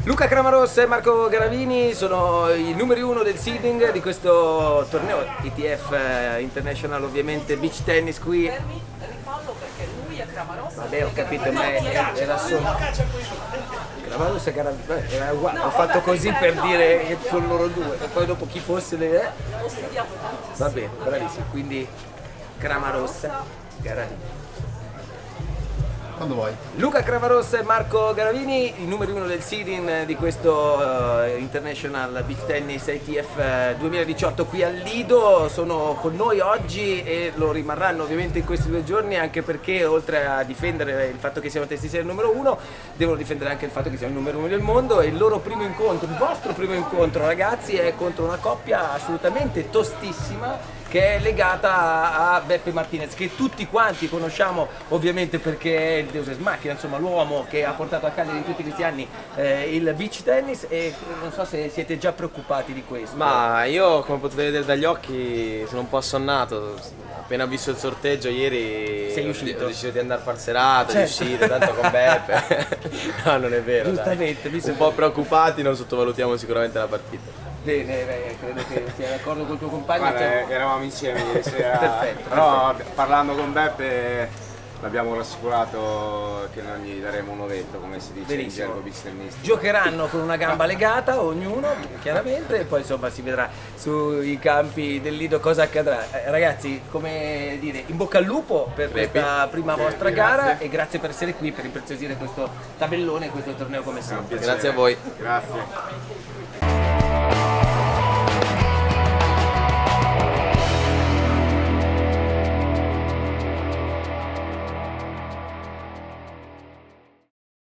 Luca Cramarossa e Marco Garavini sono i numeri uno del seeding di questo torneo ITF International, ovviamente beach tennis qui. Rifallo perché lui è Cramarossa. Vabbè, ho capito, ma era solo Cramarossa e Garavini, era uguale, ho fatto così per dire che sono loro due e poi dopo chi fosse le... Ho studiato tantissimo. Va bene, bravissimo, quindi Cramarossa, Garavini. Quando vuoi. Luca Cramarossa e Marco Garavini, i numeri uno del seeding di questo International Beach Tennis ITF 2018 qui al Lido, sono con noi oggi e lo rimarranno ovviamente in questi 2 giorni, anche perché oltre a difendere il fatto che siamo testistieri numero uno, devono difendere anche il fatto che siamo il numero uno del mondo, e il loro primo incontro, il vostro primo incontro ragazzi, è contro una coppia assolutamente tostissima che è legata a Beppe Martinez, che tutti quanti conosciamo ovviamente perché è il deus ex machina, insomma l'uomo che ha portato a Cagliari in tutti questi anni il beach tennis, e non so se siete già preoccupati di questo. Ma io, come potete vedere dagli occhi, sono un po' assonnato. Appena ho visto il sorteggio ieri Sei uscito? ho deciso di andare a far serata, Certo. di uscire, tanto con Beppe. No, non è vero, Giustamente, dai. Un po' preoccupati, non sottovalutiamo sicuramente la partita. Bene, credo che sia d'accordo col tuo compagno. Guarda, eravamo insieme ieri sera, Perfetto, però parlando con Beppe l'abbiamo rassicurato che non gli daremo un ovetto, come si dice Benissimo. in gergo beach tennistico. Giocheranno con una gamba legata ognuno, chiaramente, e poi insomma si vedrà sui campi del Lido cosa accadrà. Ragazzi, come dire, in bocca al lupo per questa prima vostra gara, e grazie per essere qui per impreziosire questo tabellone, questo torneo come sempre. Piacere. Grazie a voi. Grazie.